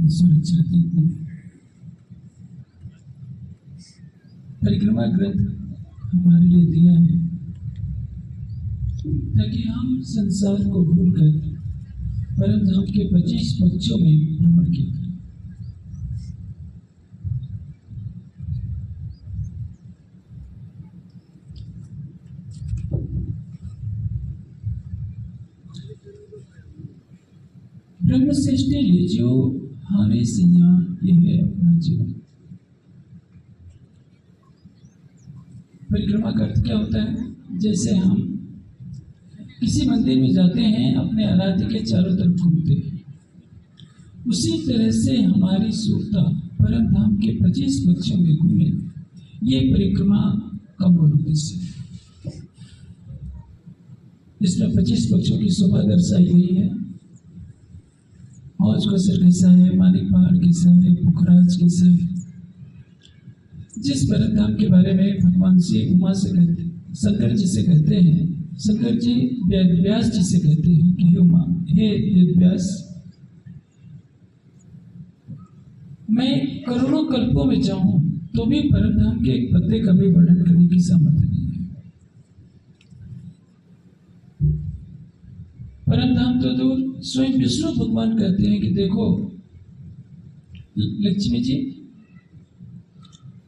सुरक्षा देती है। परिक्रमा ग्रंथ हमारे लिए दिया है ताकि हम संसार को भूलकर परम धाम के 25 पक्षों में भ्रमण किया करें। ब्रह्म सृष्टि लीजियो हारे सैया, ये है अपना जीवन। परिक्रमा का अर्थ क्या होता है? जैसे हम किसी मंदिर में जाते हैं, अपने आराध्य के चारों तरफ घूमते हैं, उसी तरह से हमारी सुरता परम धाम के 25 पक्षों में घूमे। ये परिक्रमा का मूल उद्देश्य है। इसमें 25 पक्षों की शोभा दर्शाई गई है। हौज कोसर कैसा है, मानिक पहाड़ कैसा है, पुखराज कैसा है। जिस परम धाम के बारे में भगवान श्री उमा से कहते, शंकर जी से कहते हैं, शंकर जी वेद व्यास जी से कहते हैं कि हे उमा, हे वेद व्यास, मैं करोड़ों कल्पों में जाऊं तो भी परम धाम के एक पत्ते का भी वर्णन करने की सामर्थ्य नहीं है। परम धाम तो दूर, स्वयं विष्णु भगवान कहते हैं कि देखो लक्ष्मी जी,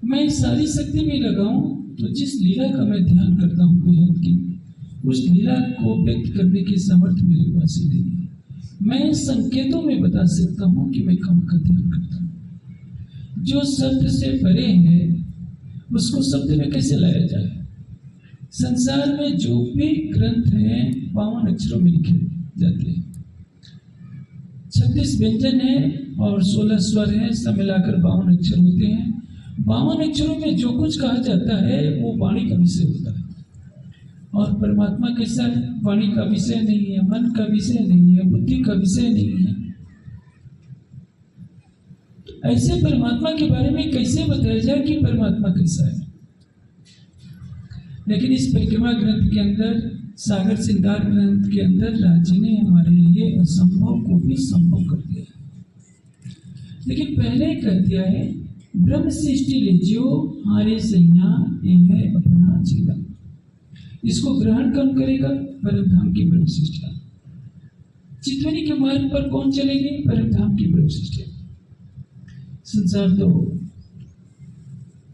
मैं सारी शक्ति भी लगाऊं तो जिस लीला का मैं ध्यान करता हूं बेहद की, उस लीला को व्यक्त करने की सामर्थ्य मेरे पास ही नहीं है। मैं संकेतों में बता सकता हूं कि मैं कहाँ का ध्यान करता हूं। जो शब्द से परे है उसको शब्द में कैसे लाया जाए? संसार में जो भी ग्रंथ हैं 52 अक्षरों में लिखे जाते हैं। 36 व्यंजन है और 16 स्वर है, सब मिलाकर 52 अक्षर होते हैं। 52 अक्षरों में जो कुछ कहा जाता है वो वाणी का विषय होता है। और परमात्मा कैसा है? वाणी का विषय नहीं है, मन का विषय नहीं है, बुद्धि का विषय नहीं है। ऐसे परमात्मा के बारे में कैसे बताया जाए कि परमात्मा कैसा है? लेकिन इस परिक्रमा ग्रंथ के अंदर, सागर सिंगार ग्रंथ के अंदर राज्य ने हमारे लिए असंभव को भी संभव कर दिया है। लेकिन पहले कह दिया है, ब्रह्म सृष्टि लीजियो हारे सैया, ये है अपना जीवन। इसको ग्रहण कौन करेगा? परम धाम की ब्रह्म सृष्टि। चितवनी के मार्ग पर कौन चलेगी? परम धाम की ब्रह्म सृष्टि। संसार तो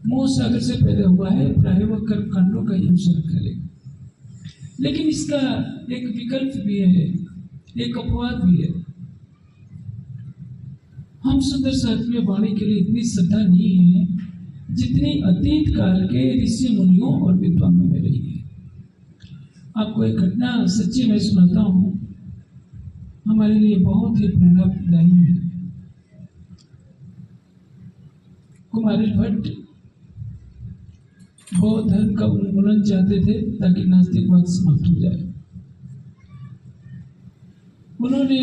मोह सागर से पैदा हुआ है, प्राय वह कर्म कांडों का ही अनुसरण करेगा। लेकिन इसका एक विकल्प भी है, एक अपवाद भी है। हम सुंदर साथ में वाणी के लिए इतनी श्रद्धा नहीं है जितनी अतीत काल के ऋषि मुनियों और विद्वानों में रही है। आपको एक घटना सच्ची मैं सुनाता हूँ, हमारे लिए बहुत ही प्रेरणादायी है। कुमारिल भट्ट बौद्ध धर्म का उन्मूलन चाहते थे ताकि नास्तिकवाद समाप्त हो जाए। उन्होंने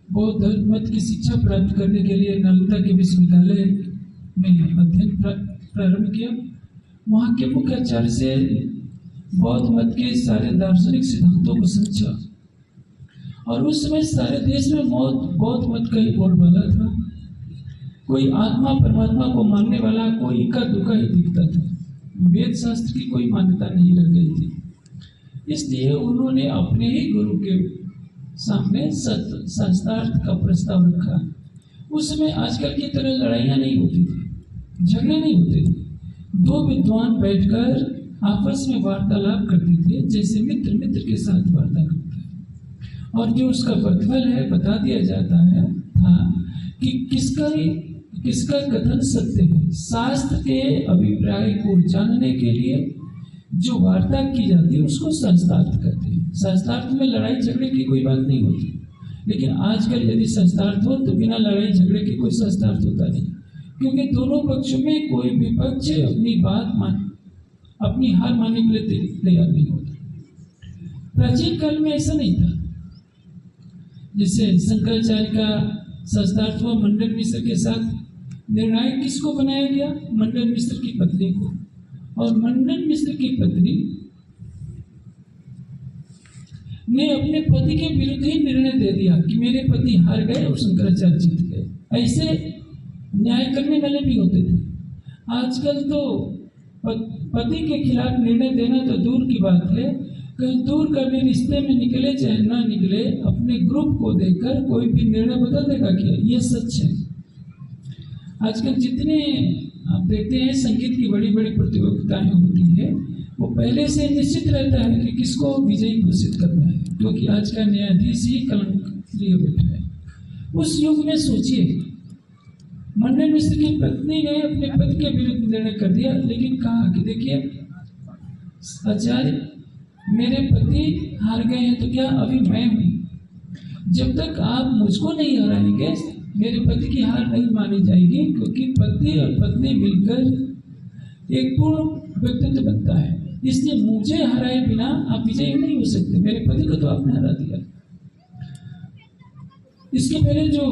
बौद्ध धर्म मत की शिक्षा प्राप्त करने के लिए नालंदा के विश्वविद्यालय में अध्ययन प्रारंभ किया। वहाँ के मुख्य आचार्य से बौद्ध मत के सारे दार्शनिक सिद्धांतों को समझा। और उस समय सारे देश में बौद्ध मत का ही बोलबाला था। कोई आत्मा परमात्मा को मानने वाला कोई इक्का दुक्का ही दिखता था। वेद शास्त्र की कोई मान्यता नहीं रह गई थी। इसलिए उन्होंने अपने ही गुरु के सामने शास्त्रार्थ का प्रस्ताव रखा। उस समय आजकल की तरह लड़ाइयाँ नहीं होती थी, झगड़े नहीं होते थे। दो विद्वान बैठकर आपस में वार्तालाप करते थे, जैसे मित्र मित्र के साथ वार्ता करता है। और जो उसका प्रतिफल है बता दिया जाता है था कि किसका कथन सत्य है। शास्त्र के अभिप्राय को जानने के लिए जो वार्ता की जाती है उसको शास्त्रार्थ कहते हैं। शास्त्रार्थ में लड़ाई झगड़े की कोई बात नहीं होती। लेकिन आजकल यदि शास्त्रार्थ हो तो बिना लड़ाई झगड़े के कोई शास्त्रार्थ होता नहीं, क्योंकि दोनों पक्षों में कोई भी पक्ष अपनी हार मानने के लिए तैयार नहीं होता। प्राचीन काल में ऐसा नहीं था। जैसे शंकराचार्य का शास्त्रार्थ हुआ मंडन मिश्र के साथ। निर्णायक किसको बनाया गया? मंडन मिश्र की पत्नी को। और मंडन मिश्र की पत्नी ने अपने पति के विरुद्ध ही निर्णय दे दिया कि मेरे पति हार गए और शंकराचार्य जीत गए। ऐसे न्याय करने वाले भी होते थे। आजकल तो पति के खिलाफ निर्णय देना तो दूर की बात है, कहीं दूर का भी रिश्ते में निकले चाहे ना निकले, अपने ग्रुप को देखकर कोई भी निर्णय बदल देगा क्या? ये सच है। आजकल जितने आप देखते हैं संगीत की बड़ी बड़ी प्रतियोगिताएं होती है, वो पहले से निश्चित रहता है कि किसको विजयी घोषित करना है, क्योंकि आज का न्यायाधीश ही कलंक लिए बैठा है। उस युग में सोचिए, मंडन मिश्र की पत्नी ने अपने पति के विरुद्ध निर्णय कर दिया, लेकिन कहा कि देखिए आचार्य, मेरे पति हार गए हैं तो क्या अभी मैं हूं? जब तक आप मुझको नहीं हराएंगे मेरे पति की हार नहीं मानी जाएगी, क्योंकि पति और पत्नी मिलकर एक पूर्ण व्यक्तित्व बनता है। इसलिए मुझे हराए बिना आप विजयी नहीं हो सकते। मेरे पति को तो आपने हरा दिया। इसके पहले जो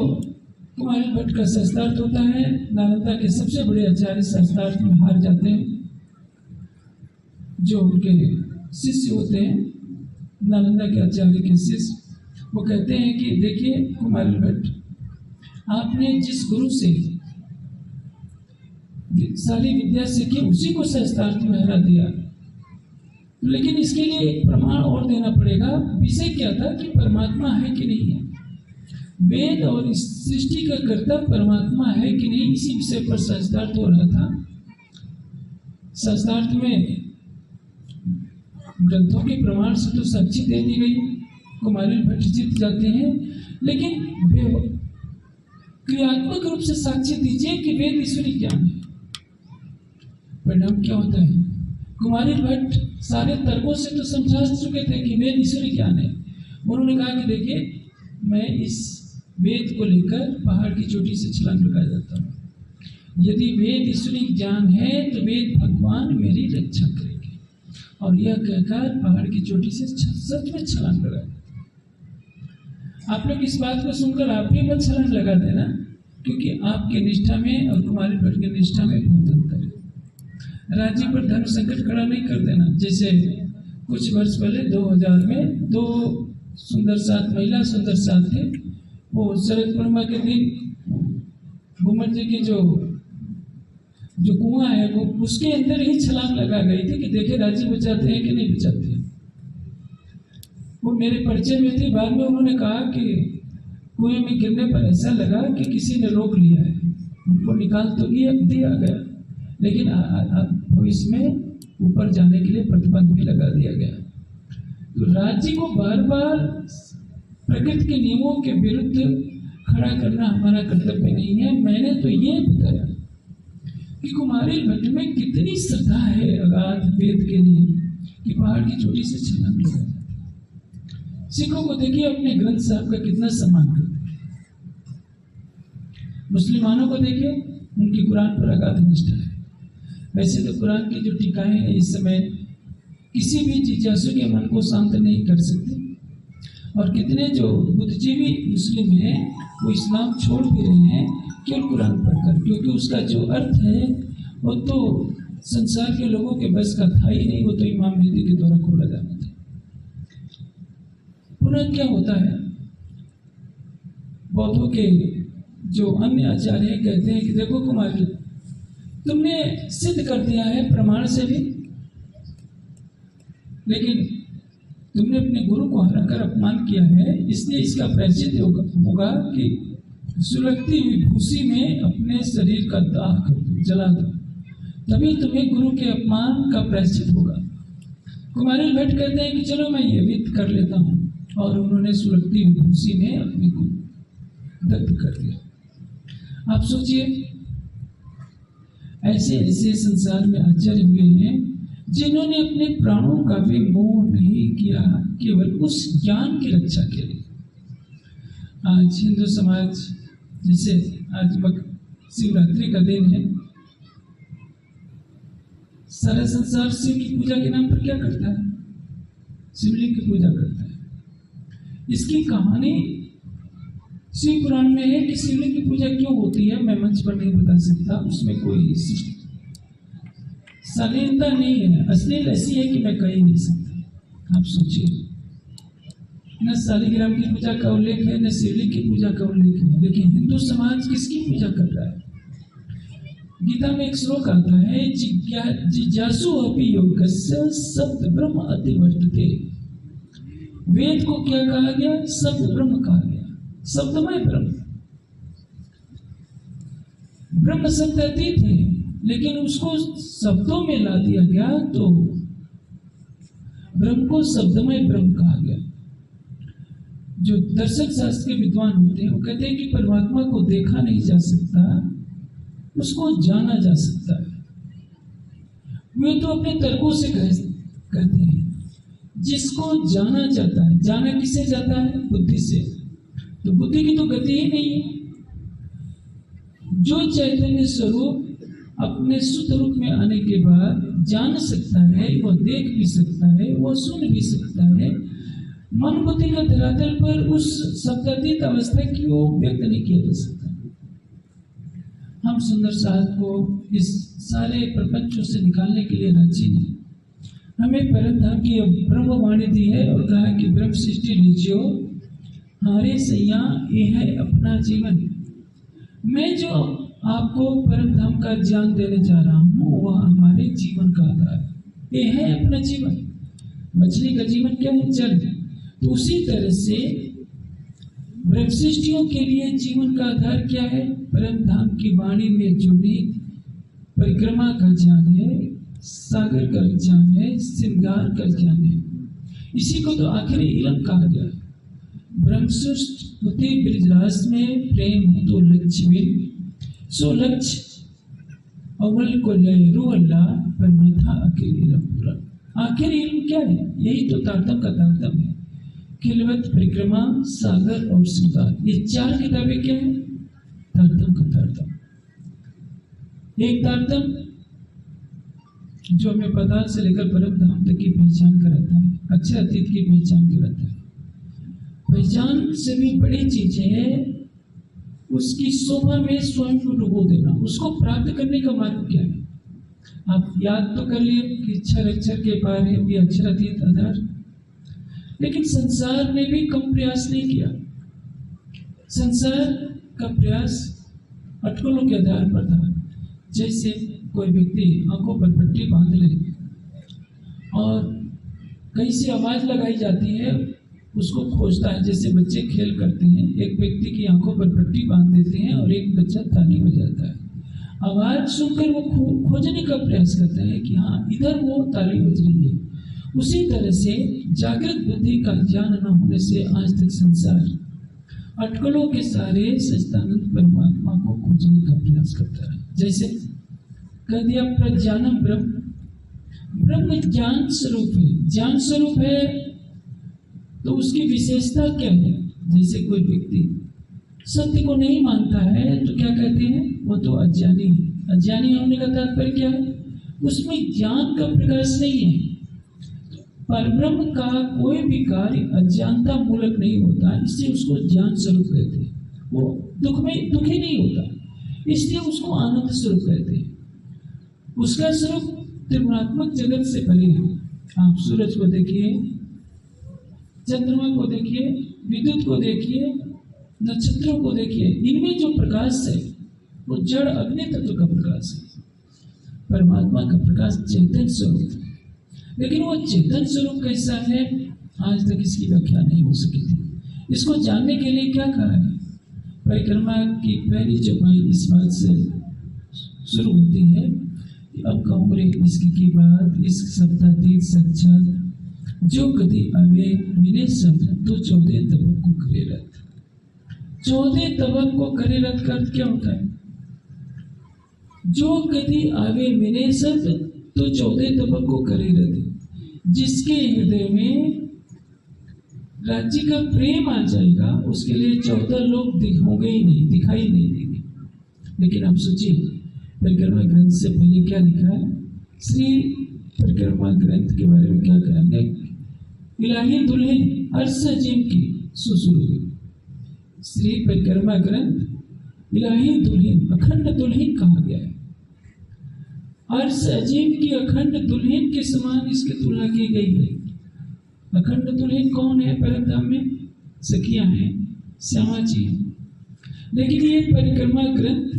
कुमारिल भट्ट का शास्त्रार्थ होता है, नालंदा के सबसे बड़े आचार्य शास्त्रार्थ में हार जाते हैं। जो उनके शिष्य होते हैं, नालंदा के आचार्य के शिष्य, वो कहते हैं कि देखिए कुमारिल भट्ट, आपने जिस गुरु से सारी विद्या सीखी उसी को शास्त्रार्थ में हरा दिया, लेकिन इसके लिए एक प्रमाण और देना पड़ेगा। विषय क्या था कि परमात्मा है कि नहीं है, वेद और इस सृष्टि का कर्ता परमात्मा है कि नहीं, इसी विषय पर शास्त्रार्थ हो रहा था। शास्त्रार्थ में ग्रंथों के प्रमाण से तो साक्षी दे दी गई, कुमारिल भट्ट जीत जाते हैं, लेकिन क्रियात्मक रूप से साक्षी दीजिए कि वेद ईश्वरी ज्ञान है। परिणाम क्या होता है? कुमारिल भट्ट सारे तर्कों से तो समझा चुके थे कि वेद ईश्वरी ज्ञान है। उन्होंने कहा कि देखिए, मैं इस वेद को लेकर पहाड़ की चोटी से छलांग लगा जाता हूँ। यदि वेद ईश्वरी ज्ञान है तो वेद भगवान मेरी रक्षा करेंगे। और यह कहकर पहाड़ की चोटी से सच में छलांग लगा। आप लोग इस बात को सुनकर आप भी मत छलांग लगा देना, क्योंकि आपके निष्ठा में और कुमारिल भट्ट की निष्ठा में बहुत अंतर है। राज्य पर धर्म संकट खड़ा नहीं कर देना। जैसे कुछ वर्ष पहले 2000 में 2 सुंदर साथ महिला सुंदर साथ थे, वो शरद पूर्णिमा के दिन घूमर जी की जो कुआं है वो उसके अंदर ही छलांग लगा गई थी कि देखे राज्य बचाते हैं कि नहीं बचाते हैं। वो मेरे परिचय में थी। बाद में उन्होंने कहा कि कुएं में गिरने पर ऐसा लगा कि किसी ने रोक लिया है, उनको निकाल तो दिया गया, लेकिन भविष्य में ऊपर जाने के लिए प्रतिबंध भी लगा दिया गया। तो राज्य को बार बार प्रकृति के नियमों के विरुद्ध खड़ा करना हमारा कर्तव्य नहीं है। मैंने तो ये बताया कि कुमारिल भट्ट में कितनी श्रद्धा है अगाध वेद के लिए कि पहाड़ की चोटी से छलांग लगा। सिखों को देखिए अपने ग्रंथ साहब का कितना सम्मान करते हैं। मुसलमानों को देखिए उनकी कुरान पर अगाध निष्ठा है। वैसे तो कुरान की जो टीकाएं हैं इस समय किसी भी जिज्ञासु के मन को शांत नहीं कर सकती, और कितने जो बुद्धिजीवी मुस्लिम हैं वो इस्लाम छोड़ भी रहे हैं केवल कुरान पढ़कर, क्योंकि उसका जो अर्थ है वो तो संसार के लोगों के बस का था ही नहीं, वो तो इमाम मेहदी के द्वारा खोला जाना था। पुनः क्या होता है, बौद्धों के जो अन्य आचार्य कहते हैं कि देखो कुमारिल, तुमने सिद्ध कर दिया है प्रमाण से भी, लेकिन तुमने अपने गुरु को हराकर अपमान किया है, इसलिए इसका प्रायश्चित होगा कि सुलगती हुई भूसी में अपने शरीर का दाह कर दो, जला दो, तभी तुम्हें गुरु के अपमान का प्रायश्चित होगा। कुमारिल भट्ट कहते हैं कि चलो मैं ये भी कर लेता हूँ, और उन्होंने सुलगती हुई भूसी में अपने को दग्ध कर दिया। आप सोचिए, ऐसे ऐसे संसार में आचार्य हुए हैं जिन्होंने अपने प्राणों का भी मोह नहीं किया, केवल उस ज्ञान की रक्षा के लिए। आज हिंदू समाज, जैसे आज शिवरात्रि का दिन है, सारा संसार शिव की पूजा के नाम पर क्या करता है? शिवलिंग की पूजा करता है। इसकी कहानी शिव पुराण में है कि शिवलिंग की पूजा क्यों होती है, मैं मंच पर नहीं बता सकता, उसमें कोई शालीनता नहीं है, अश्लील ऐसी है कि मैं कह ही नहीं सकता। आप सोचिए, न शालिग्राम की पूजा का उल्लेख है, न शिवलिंग की पूजा का उल्लेख है। लेकिन हिंदू समाज किसकी पूजा कर रहा है? गीता में एक श्लोक आता है, जिज्ञासु अपि योगस्य शब्द ब्रह्म अति वर्तते। वेद को क्या कहा गया? शब्द ब्रह्म कहा गया, शब्दमय ब्रह्म। ब्रह्म शब्द अतीत है, लेकिन उसको शब्दों में ला दिया गया तो ब्रह्म को शब्दमय ब्रह्म कहा गया। जो दर्शन शास्त्र के विद्वान होते हैं वो कहते हैं कि परमात्मा को देखा नहीं जा सकता, उसको जाना जा सकता है। वे तो अपने तर्कों से कहते हैं। जिसको जाना जाता है, जाना किससे जाता है? बुद्धि से। तो बुद्धि की तो गति ही नहीं है। जो चैतन्य स्वरूप अपने शुद्ध रूप में आने के बाद जान सकता है, वह देख भी सकता है, वह सुन भी सकता है, मन बुद्धि का धरातल पर उस शब्दातीत अवस्था की वो व्यक्त नहीं किया जा सकता। हम सुंदर साहब को इस सारे प्रपंचों से निकालने के लिए राजी नहीं। हमें परम धाम की ब्रह्मवाणी दी है और कहा कि ब्रह्म सृष्टि लीजियो हारे सैया, ये है अपना जीवन। मैं जो आपको परम धाम का ज्ञान देने जा रहा हूँ वह हमारे जीवन का आधार है। ये है अपना जीवन। मछली का जीवन क्या है? जल। तो उसी तरह से ब्रह्मशिष्टियों के लिए जीवन का आधार क्या है? परम धाम की वाणी में जुड़ी परिक्रमा का ज्ञान है, सागर का ज्ञान है, श्रृंगार का ज्ञान है। इसी को तो आखिरी इलम कहा गया। ब्रह्मसृष्ट होते ब्रजरास में प्रेम हो तो लक्ष्मी सो लक्ष्य अव्वल को लय रुअल्ला पर मथा आखिर इलम पूरा। आखिर इलम क्या है? यही तो तारतम का तारतम है। खिलवत, परिक्रमा, सागर और श्रृंगार, ये चार किताबें क्या है? तारतम का तारतम। एक तारतम जो हमें पदार्थ से लेकर परम धाम तक की पहचान कराता है, अक्षर अतीत की पहचान कराता है। पहचान से भी बड़ी चीज है उसकी शोभा में स्वयं को डुबो देना। उसको प्राप्त करने का मार्ग क्या है? आप याद तो कर लिए कि अक्षर अक्षर के पार है भी अक्षर अतीत आधार। लेकिन संसार ने भी कम प्रयास नहीं किया। संसार का प्रयास अटकलों के आधार पर था। जैसे कोई व्यक्ति आंखों पर पट्टी बांध ले और कहीं से आवाज लगाई जाती है, उसको खोजता है। जैसे बच्चे खेल करते हैं, एक व्यक्ति की आंखों पर पट्टी बांध देते हैं और एक बच्चा ताली बजाता है। आवाज सुनकर वो खोजने का प्रयास करता है कि हाँ इधर वो ताली बज रही है। उसी तरह से जागृत बुद्धि का ज्ञान न होने से आज तक संसार अटकलों के सारे सच्चिदानंद परमात्मा को खोजने का प्रयास करता है। जैसे कह दिया प्रज्ञानम ब्रह्म, ब्रह्म ज्ञान स्वरूप है। ज्ञान स्वरूप है तो उसकी विशेषता क्या है? जैसे कोई व्यक्ति सत्य को नहीं मानता है तो क्या कहते हैं? वो तो अज्ञानी है। अज्ञानी होने का तात्पर्य क्या है? उसमें ज्ञान का प्रकाश नहीं है। परब्रह्म का कोई भी कार्य अज्ञानता मूलक नहीं होता, इसलिए उसको ज्ञान स्वरूप कहते हैं। वो दुखी नहीं होता, इसलिए उसको आनंद स्वरूप कहते हैं। उसका स्वरूप त्रिगुणात्मक जगत से परे है। आप सूरज को देखिए, चंद्रमा को देखिए, विद्युत को देखिए, नक्षत्रों को देखिए, इनमें जो प्रकाश है वो जड़ अग्नि तत्व का प्रकाश है। परमात्मा का प्रकाश चैतन्य स्वरूप है। लेकिन वो चेतन स्वरूप कैसा है आज तक इसकी व्याख्या नहीं हो सकी थी। इसको जानने के लिए क्या कहा है? परिक्रमा की पहली चौपाई इस बात से शुरू होती है कि अब कहूँ रे इसकी की बात, इस शब्दातीत साक्षात जो कदी आवे मिले शब्द तो 14 तबक को करे रथ। 14 तबक को करे रथ का अर्थ क्या होता है? जो कदी आवे मिले शब्द तो 14 तबक को करे रथ। जिसके हृदय में राज्य का प्रेम आ जाएगा उसके लिए 14 लोग होंगे ही नहीं, दिखाई नहीं देंगे। लेकिन आप सोचिए परिक्रमा ग्रंथ से पहले क्या लिखा है? श्री परिक्रमा ग्रंथ के बारे में क्या कहा है? इलाही दुल्हन अर्श अजीम की सुसुर हुई। श्री परिक्रमा ग्रंथ इलाही दुल्हन, अखंड दुल्हन कहा गया है। अर्श अजीम की अखंड दुल्हन के समान इसकी तुलना की गई है। अखंड दुल्हन कौन है परम धाम में? सखियां हैं, श्यामा जी हैं। लेकिन ये परिक्रमा ग्रंथ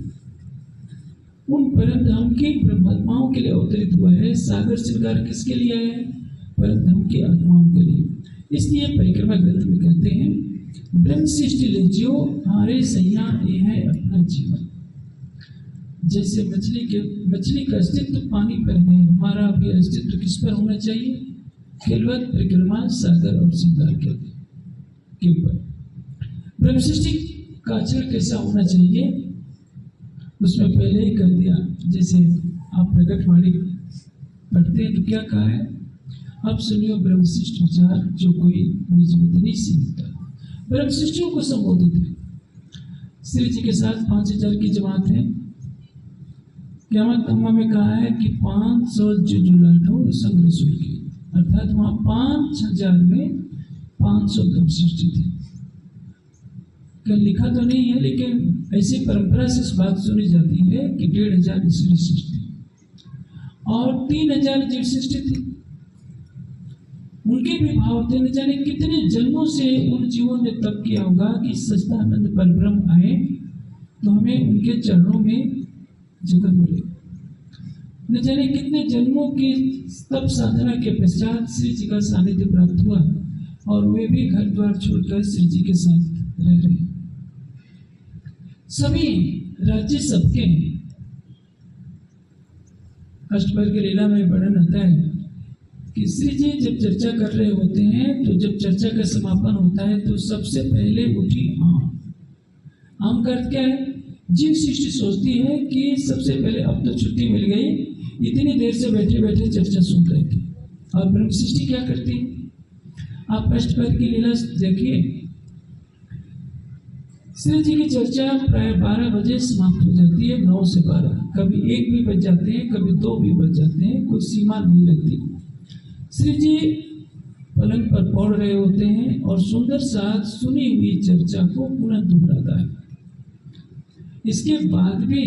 उन परम धाम के ब्रह्मात्माओं के लिए अवतरित हुआ है। सागर श्रृंगार किसके लिए आया है? परम धाम की आत्माओं के लिए। इसलिए परिक्रमा ग्रंथ में कहते हैं ब्रह्म सृष्टि ले जियो हारे सैया ये है अपना जीवन। जैसे मछली का अस्तित्व पानी पर है, हमारा भी अस्तित्व किस पर होना चाहिए? केवल परिक्रमा सागर और श्रृंगार के ऊपर। ब्रह्म सृष्टि का आचरण कैसा होना चाहिए उसमें पहले ही कर दिया। जैसे आप प्रकटवाणी पढ़ते हैं तो क्या कहा है? अब सुनियो ब्रह्म सृष्टि विचार जो कोई निज नहीं सीखता। ब्रह्म सृष्टियों को संबोधित है। श्री जी के साथ 5000 की जमात है। क़यामत तम्मा में कहा है कि 500 जुलाठों संग रसूल की, अर्थात वहां 5000 में 500 ब्रह्म सृष्टि थी। कल लिखा तो नहीं है, लेकिन ऐसी परंपरा से इस बात सुनी जाती है कि 1500 ईश्वरी सृष्टि और 3000 जीव सृष्टि थी। उनके भी भाव थे। न जाने कितने जन्मों से उन जीवों ने तप किया होगा कि सच्चिदानंद परब्रह्म आए तो हमें उनके चरणों में जगह मिले। न जाने कितने जन्मों की तप साधना के पश्चात श्री जी का सानिध्य प्राप्त हुआ और वे भी घर द्वार छोड़कर श्री जी के साथ रह रहे। सभी राज्य सबके हैं। अष्टभर की लीला में वर्णन आता है कि श्री जी जब चर्चा कर रहे होते हैं तो जब चर्चा का समापन होता है तो सबसे पहले उठी आम। आम का अर्थ क्या है? जीव सृष्टि सोचती है कि सबसे पहले अब तो छुट्टी मिल गई, इतनी देर से बैठे बैठे चर्चा सुन रहे थे। और ब्रह्म सृष्टि क्या करती है? आप अष्टभर की लीला देखिए। श्री जी की चर्चा प्राय 12 बजे समाप्त हो जाती है, 9 से 12। कभी 1 भी बज जाते हैं, कभी 2 भी बज जाते हैं, कोई सीमा नहीं रहती। श्री जी पलंग पर पौड़ रहे होते हैं और सुंदर साथ सुनी हुई चर्चा को पुनः दोहराता है। इसके बाद भी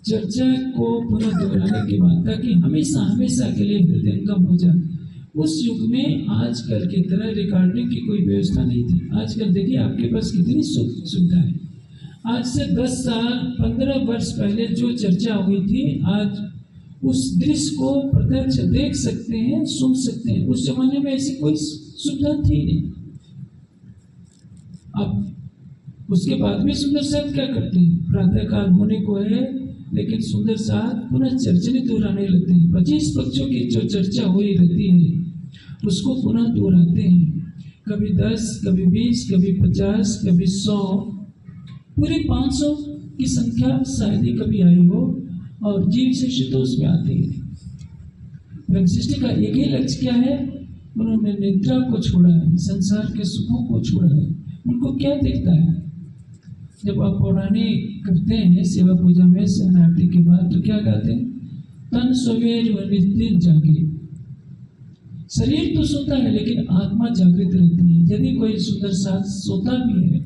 चर्चा को पुनः दोहराने के बाद ताकि हमेशा हमेशा के लिए हृदयंगम हो जाए। उस युग में आजकल की तरह रिकॉर्डिंग की कोई व्यवस्था नहीं थी। आजकल देखिए आपके पास कितनी सुविधा है। आज से 10 साल 15 वर्ष पहले जो चर्चा हुई थी, आज उस दृश्य को प्रत्यक्ष देख सकते हैं, सुन सकते हैं। उस जमाने में ऐसी कोई सुविधा थी नहीं। अब उसके बाद भी सुंदर साथ क्या करते हैं? प्रातः काल होने को है लेकिन सुंदर साथ पुनः चर्चने दोहराने लगते हैं। 25 पक्षों की जो चर्चा हो रही रहती है उसको पुनः दोहराते हैं। कभी 10, कभी 20, कभी 50, कभी 100, पूरी 500 की संख्या शायद ही कभी आई हो। और जीव सृष्टि तो उसमें आती है। ब्रह्म सृष्टि का एक ही लक्ष्य क्या है? उन्होंने निद्रा को छोड़ा है, संसार के सुखों को छोड़ा है। उनको क्या दिखता है? जब आप पौराणिक करते हैं सेवा पूजा में शरणार्थी के बाद तो क्या कहते हैं? तन सवेर व निस्तिर जागे। शरीर तो सोता है लेकिन आत्मा जागृत रहती है। यदि कोई सुंदर साथ सोता भी है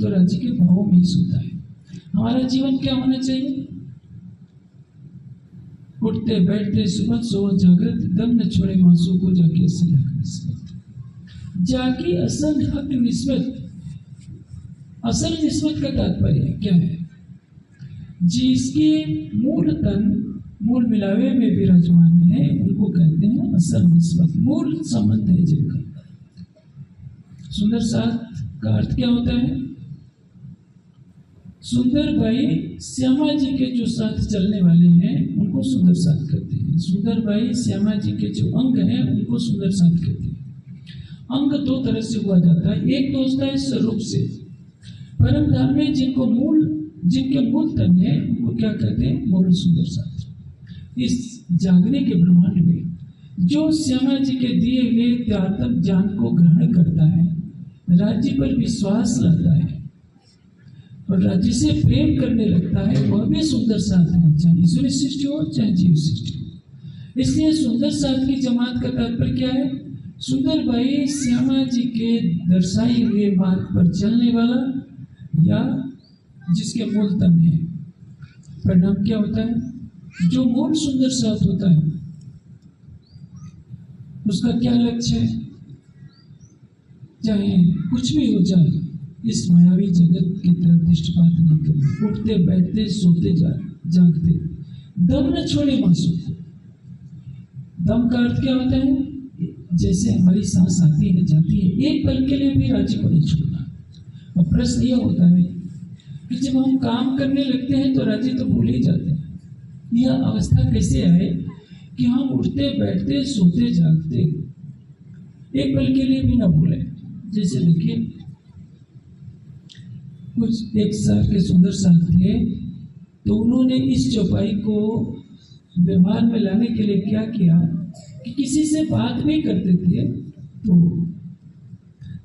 तो राज्य के भावों में ही सोता है। हमारा जीवन क्या होना चाहिए? उठते बैठते सुबह सो जागृत, दम न छोड़े मांसों को जाके असल हक निस्बत। जाके असल हक निस्बत। असल निस्बत का तात्पर्य क्या है? जिसके मूल तन मूल मिलावे में विराजमान है उनको कहते हैं असल निस्बत। मूल संबंध है जिनका। सुंदर साथ का अर्थ क्या होता है? सुंदर भाई श्यामा जी के जो साथ चलने वाले हैं उनको सुंदर साथ कहते हैं। सुंदर भाई श्यामा जी के जो अंग हैं उनको सुंदर साथ कहते हैं। अंग 2 तरह से हुआ जाता है। एक तो होता है स्वरूप से। परम धाम में जिनके मूल तन है उनको क्या कहते हैं? मूल सुंदर साथ। इस जागने के ब्रह्मांड में जो श्यामा जी के दिए हुए त्यात्म ज्ञान को ग्रहण करता है, राज्य पर विश्वास लाता है और राज्य से प्रेम करने लगता है, वह भी सुंदर साथ है, चाहे ईश्वरी सृष्टि हो चाहे जीव सृष्टि हो। इसलिए सुंदर साथ की जमात का तात्पर्य क्या है? सुंदर भाई श्यामा जी के दर्शाए हुए मार्ग पर चलने वाला या जिसके मूल तन है। परिणाम क्या होता है? जो मूल सुंदर साथ होता है उसका क्या लक्ष्य है? चाहे कुछ भी हो जाए, इस मायावी जगत की तरफ दृष्टिपात नहीं करना। उठते बैठते सोते जागते दम न छोड़े मासूम को। दम का अर्थ क्या होता है? जैसे हमारी सांस आती है जाती है, एक पल के लिए भी राज्य को नहीं छोड़ना। और प्रश्न यह होता है कि जब हम काम करने लगते हैं तो राज्य तो भूल ही जाते हैं। यह अवस्था कैसे आए कि हम उठते बैठते सोते जागते एक पल के लिए भी ना भूलें। जैसे देखिए, कुछ एक साल के सुंदर साथ थे, तो उन्होंने इस चौपाई को व्यवहार में लाने के लिए क्या किया कि किसी से बात नहीं करते थे तो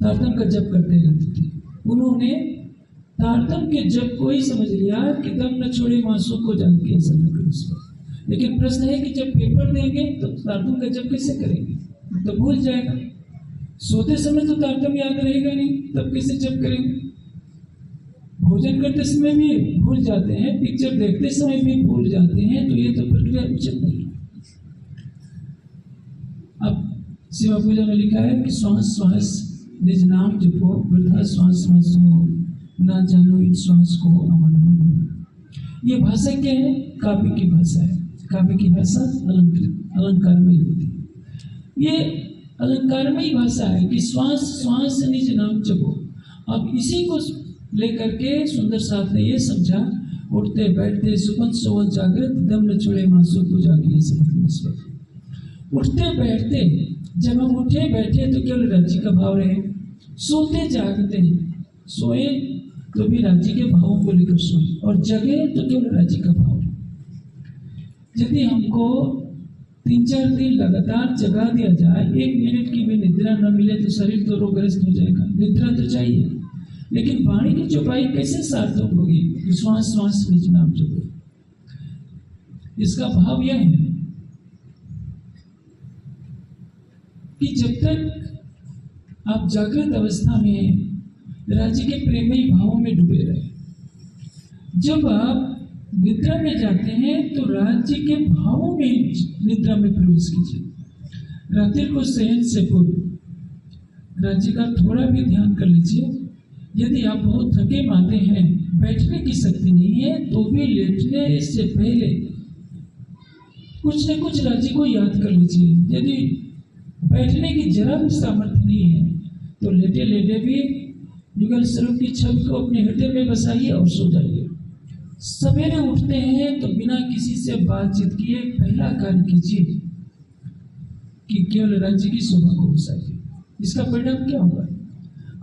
तारतम का जप करते रहते थे। उन्होंने तारतम के जप को ही समझ लिया कि दम न छोड़े मासूम को जान के ऐसा न करो इस पर। लेकिन प्रश्न है कि जब पेपर देंगे तो तारतम का जप कैसे करेंगे? तो भूल जाएगा। सोते समय तो तारतम याद रहेगा नहीं, तब कैसे जप करेंगे? भोजन करते समय भी भूल जाते हैं, पिक्चर देखते समय भी भूल जाते हैं, तो ये तो प्रक्रिया उचित नहीं है। अब शिवा पूजा में लिखा है कि श्वास श्वास निज नाम जपो, वृथा श्वास श्वास हो, ना जानो इन श्वास को अमन हो। ये भाषा क्या है? काव्य की भाषा है। काव्य की भाषा अलंकार में ही होती है। ये अलंकार में ही भाषा है कि श्वास श्वास निज नाम जपो। अब इसी को लेकर के सुंदर साथ ने ये समझा, उठते बैठते सुबह सोवत जागृत दम न छोड़े मासूम को जागिए सब। उठते बैठते, जब हम उठे बैठे तो केवल राज्य का भाव रहे। सोते जागते, सोए तो भी राज्य के भावों को लेकर सोए, और जगे तो केवल राज्य का भाव। यदि हमको 3-4 दिन लगातार जगा दिया जाए, 1 मिनट की भी निद्रा न मिले तो शरीर तो रोगग्रस्त हो जाएगा। निद्रा तो चाहिए, लेकिन वाणी की चौपाई कैसे सार्थक होगी? श्वास श्वास निज नाम जपो। इसका भाव यह है कि जब तक आप जागृत अवस्था में राज्य के प्रेमी भावों में डूबे रहे, जब आप निद्रा में जाते हैं तो राज्य के भावों में निद्रा में प्रवेश कीजिए। रात्रि को शयन से पूर्व राज्य का थोड़ा भी ध्यान कर लीजिए। यदि आप बहुत थके मांदे हैं, बैठने की शक्ति नहीं है, तो भी लेटने से पहले कुछ न कुछ राज्य को याद कर लीजिए। यदि बैठने की जरा भी सामर्थ्य नहीं है तो लेटे लेटे भी युगल स्वरूप की छवि को अपने हृदय में बसाइए और सो जाइए। सवेरे उठते हैं तो बिना किसी से बातचीत किए पहला कार्य कीजिए कि केवल राज्य की शोभा को बसाइए। इसका परिणाम क्या होगा?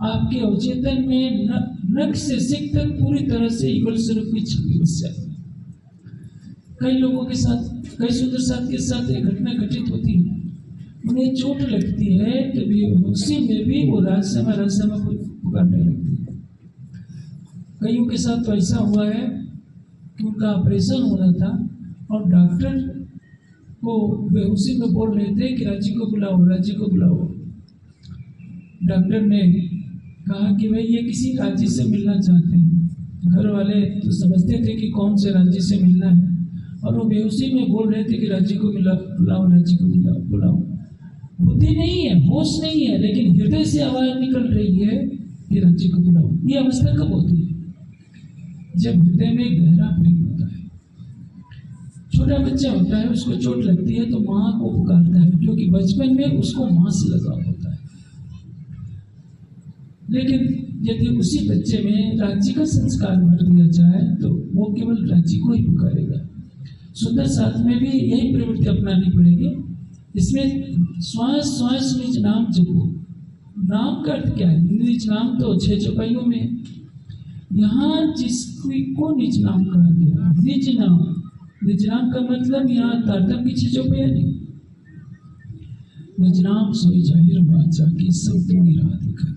आपके अवचेतन में नख से सिख तक पूरी तरह से युगल स्वरूप की छवि बस जाएगी। कई लोगों के साथ, कई सुंदर साथ के साथ एक घटना घटित होती है। उन्हें चोट लगती है तो उसी में भी वो रहस्यमय पुकारने लगती है। कईयों के साथ तो ऐसा हुआ है कि उनका ऑपरेशन होना था और डॉक्टर को बेहोशी में बोल रहे थे कि राज्य को बुलाओ, राज्य को बुलाओ। डॉक्टर ने कहा कि भाई ये किसी राज्य से मिलना चाहते हैं। घर वाले तो समझते थे कि कौन से राज्य से मिलना है, और वो बेहोशी में बोल रहे थे कि राज्य को बुलाओ, राज्य को बुलाओ। बुद्धि नहीं है, होश नहीं है, लेकिन हृदय से आवाज निकल रही है कि राज्य को बुलाओ। ये अवस्था कब होती है? जब हृदय में गहरा प्रेम होता है। छोटा बच्चा होता है, उसको चोट लगती है तो माँ को पुकारता है, क्योंकि बचपन में उसको माँ से लगाव होता है। लेकिन यदि उसी बच्चे में राज्य का संस्कार भर दिया जाए तो वो केवल राज्य को ही पुकारेगा। सुंदर साथ में भी यही प्रवृत्ति अपनानी पड़ेगी। इसमें श्वास श्वास निज नाम जपो। नाम का अर्थ क्या है? निज नाम तो 6 चौपाइयों में, यहाँ जिसको निज नाम कहा गया, निज नाम। निज नाम का मतलब यहाँ तारतम की 6 चौपाइयां नहीं। निज नाम सोई जाहिर बाचा की सब तुम्हें राह दिखत।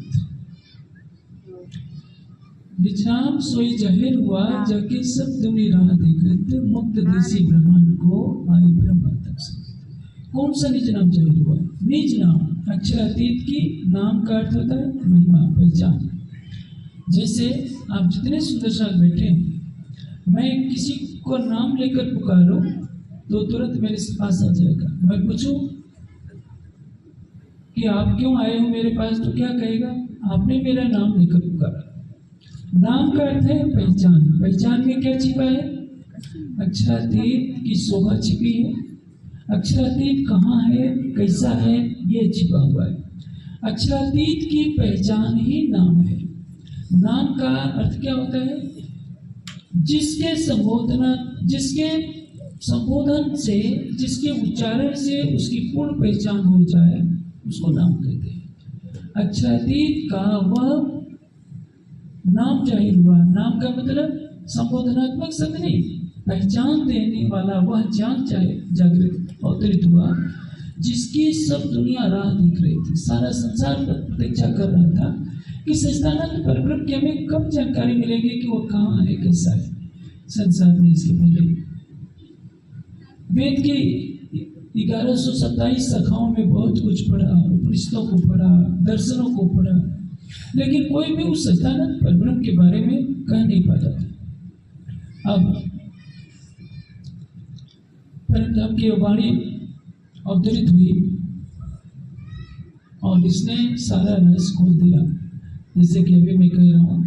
निज नाम सोई जाहिर हुआ जाके सब तुम्हें राह दिखत। मुक्त देसी ब्रह्मांड को आए ब्रह्मा तक से। कौन सा निज नाम जाहिर हुआ? निज नाम अक्षरातीत की नाम का अर्थ होता है महिमा, पहचान। जैसे आप जितने सुंदर साथ बैठे, मैं किसी को नाम लेकर पुकारूं तो तुरंत मेरे पास आ जाएगा। मैं पूछूं कि आप क्यों आए हो मेरे पास, तो क्या कहेगा, आपने मेरा नाम लेकर पुकारा। नाम का अर्थ है पहचान। पहचान में क्या छिपा है? अक्षरातीत की शोभा छिपी है। अक्षरातीत कहाँ है, कैसा है, ये छिपा हुआ है। अक्षरातीत की पहचान ही नाम है। नाम का अर्थ क्या होता है? जिसके संबोधन से, जिसके उच्चारण से उसकी पूर्ण पहचान हो जाए, उसको नाम कहते हैं। अक्षरातीत का वह नाम जाहिर हुआ। नाम का मतलब संबोधनात्मक शब्द नहीं, पहचान देने वाला वह ज्ञान जागृत अवतरित हुआ, जिसकी सब दुनिया राह दिख रही थी। सारा संसार प्रतीक्षा कर रहा था कि सच्चिदानंद परब्रह्म की हमें कब जानकारी मिलेगी कि वो कहाँ है, कैसा है। संसार में इसके पहले वेद की 1127 शाखाओं में बहुत कुछ पढ़ा, उपनिषदों को पढ़ा, दर्शनों को पढ़ा, लेकिन कोई भी उस सच्चिदानंद परब्रह्म के बारे में कह नहीं पाता था। अब परमधाम की वाणी अवतरित हुई और इसने सारा रहस्य खोल दिया। जैसे कि अभी मैं कह रहा हूं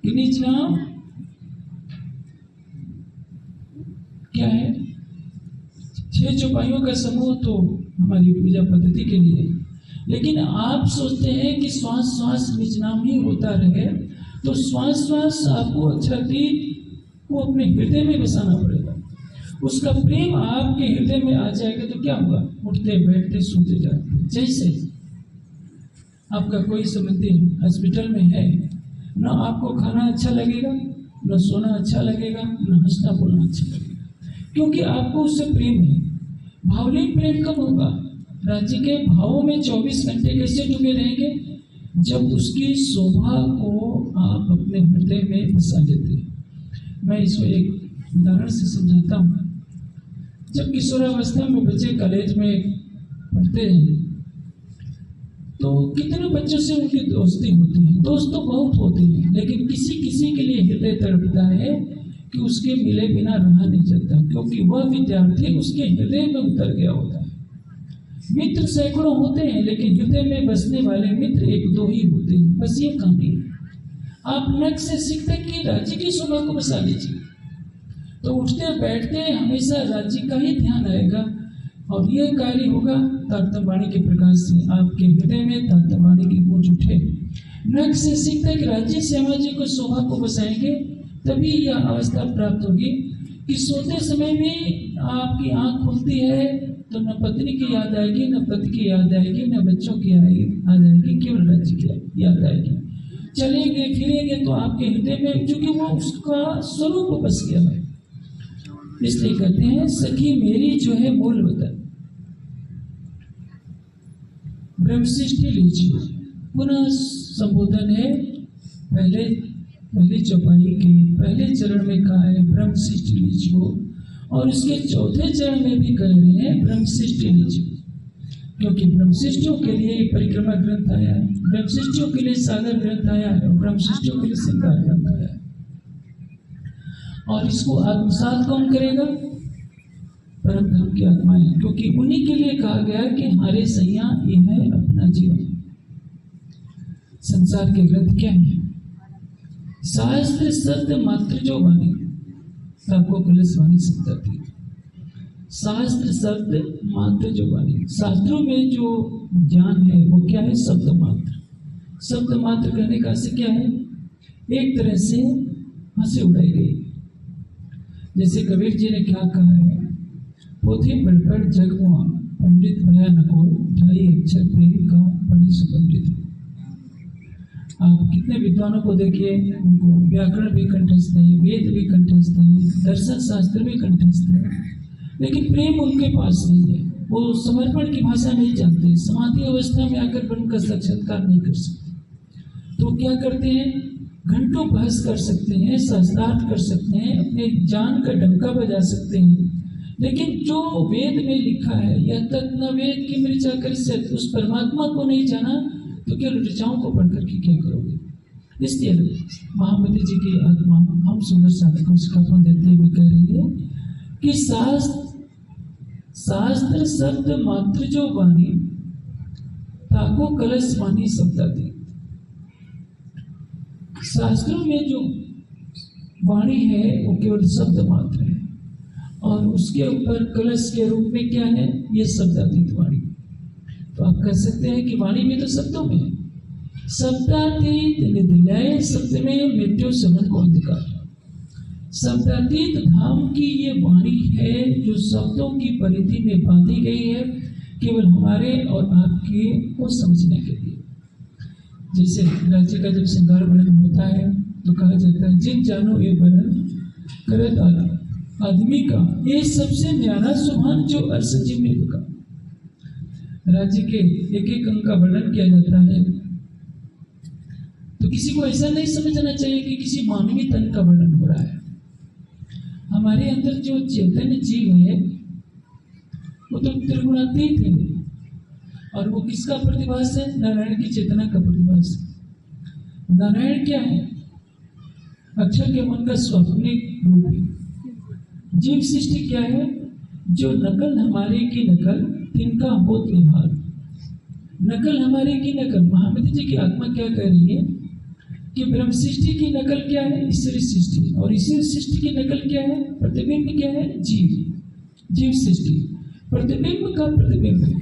कि नीच नाम क्या है? 6 चौपाइयों का समूह तो हमारी पूजा पद्धति के लिए, लेकिन आप सोचते हैं कि श्वास श्वास निज नाम ही होता रहे, तो श्वास श्वास आपको अक्षरातीत को अपने हृदय में बसाना पड़ेगा। उसका प्रेम आपके हृदय में आ जाएगा तो क्या होगा? उठते बैठते सोते जाते। जैसे आपका कोई संबंधी हॉस्पिटल में है, न आपको खाना अच्छा लगेगा, न सोना अच्छा लगेगा, न हंसना बोलना अच्छा लगेगा, क्योंकि आपको उससे प्रेम है। भावलीन प्रेम कब होगा? राज्य के भावों में 24 घंटे कैसे डूबे रहेंगे? जब उसकी शोभा को आप अपने हृदय में बसा लेते हैं। मैं इसको एक उदाहरण से समझाता हूँ। जब किशोरावस्था में बच्चे कॉलेज में पढ़ते हैं तो कितने बच्चों से उनकी दोस्ती होती है। दोस्त तो बहुत होते हैं, लेकिन किसी किसी के लिए हृदय तड़पता है कि उसके मिले बिना रहा नहीं जाता, क्योंकि वह विद्यार्थी उसके हृदय में उतर गया होता है। मित्र सैकड़ों होते हैं, लेकिन हृदय में बसने वाले मित्र 1-2 ही होते हैं। बस ये कहानी है। आप नख से सीखते कि राज्य की शोभा को बसा लीजिए, तो उठते बैठते हमेशा राज्य का ही ध्यान आएगा, और यह कार्य होगा तारतम्य वाणी के प्रकाश से। आपके हृदय में तारतम्य वाणी की गूंज उठे। नख से सीखते कि राज्य श्यामा जी को शोभा को बसाएंगे, तभी यह अवस्था प्राप्त होगी कि सोते समय भी आपकी आंख खुलती है तो न पत्नी की याद आएगी, न पति की याद आएगी, न बच्चों की याद आएगी, केवल राज्य की याद आएगी। चलेंगे फिरेंगे तो आपके हृदय में, क्योंकि वो उसका स्वरूप बस गया है। इसलिए कहते हैं सखी मेरी जो है मूल वतन ब्रह्म सृष्टि लीजिए। पुनः संबोधन है पहली चौपाई के पहले चरण में कहा है ब्रह्म सृष्टि लीजिए, और उसके चौथे चरण में भी कह रहे हैं ब्रह्म सृष्टि लीजिए, क्योंकि ब्रह्म सृष्टियों के लिए परिक्रमा ग्रंथ आया है, ब्रह्म सृष्टियों के लिए सागर ग्रंथ आया है, और ब्रह्म सृष्टियों के लिए श्रृंगार ग्रंथ आया है। और इसको आत्मसात कौन करेगा? परम धाम की आत्माएं, क्योंकि उन्हीं के लिए कहा गया कि हमारे सैया ये है अपना जीवन। संसार के ग्रंथ क्या है? शास्त्र शब्द मात्र जो वाणी, आपको कलश वाणी शब्द आती है। शास्त्र शब्द मात्र जो वाणी, शास्त्रों में जो ज्ञान है वो क्या है? शब्द मात्र। शब्द मात्र कहने का अर्थ क्या है? एक तरह से हंसी उड़ाई गई। जैसे कबीर जी ने क्या कहा है, पोथी पढ़ पढ़ जग हुआ पंडित भया न कोई, 2.5 अक्षर प्रेम का बड़ी सुगंधित। आप कितने विद्वानों को देखिए, उनको व्याकरण भी कंठस्थ है, वेद भी कंठस्थ है, दर्शन शास्त्र भी कंठस्थ है, लेकिन प्रेम उनके पास नहीं है। वो समर्पण की भाषा नहीं जानते, समाधि अवस्था में आकर ब्रह्म का साक्षात्कार नहीं कर सकते। तो क्या करते हैं? घंटों बहस कर सकते हैं, शास्त्रार्थ कर सकते हैं, अपने जान का डंका बजा सकते हैं, लेकिन जो वेद में लिखा है यह तक न वेद की मृचा कर, उस परमात्मा को नहीं जाना तो केवल ऋचाओं को पढ़ करके क्या करोगे? इसलिए महामती जी की आत्मा हम सुंदर साधक को शिखापन देते हुए कह रही है कि शास्त्र शब्द मात्र जो वाणी, ताको कलश वाणी शब्दातीत। शास्त्रों में जो वाणी है वो केवल शब्द मात्र है, और उसके ऊपर कलश के रूप में क्या है, ये शब्दातीत वाणी। तो आप कह सकते हैं कि वाणी भी तो शब्दों में है। शब्दातीत निधिलय शब्द में मृत्यु समन को अंधकार। शब्दातीत धाम की ये वाणी है जो शब्दों की परिधि में बांधी गई है, केवल हमारे और आपके को समझने के लिए। जैसे राज्य का जब श्रृंगार वर्णन होता है तो कहा जाता है, जिन जानो ये वर्णन करे आदमी का ये सबसे न्यारा सुभान जो अर्सजी में का। राज्य के एक एक अंग का वर्णन किया जाता है तो किसी को ऐसा नहीं समझना चाहिए कि किसी मानवीय तन का वर्णन हो रहा है। हमारे अंदर जो चैतन्य जीव है वो तो त्रिगुणातीत है, और वो किसका प्रतिभास है, नारायण की चेतना का प्रतिभास है। नारायण क्या है, अक्षर के मन का स्वाप्निक रूप है। जीव सृष्टि क्या है, जो नकल हमारे की नकल तिनका होत निहाल। नकल हमारे की नकल, महामती जी की आत्मा क्या कह रही है कि ब्रह्म सृष्टि की नकल क्या है, ईश्वरी सृष्टि, और ईश्वरी सृष्टि की नकल क्या है, प्रतिबिंब क्या है, जीव सृष्टि। प्रतिबिंब का प्रतिबिंब है,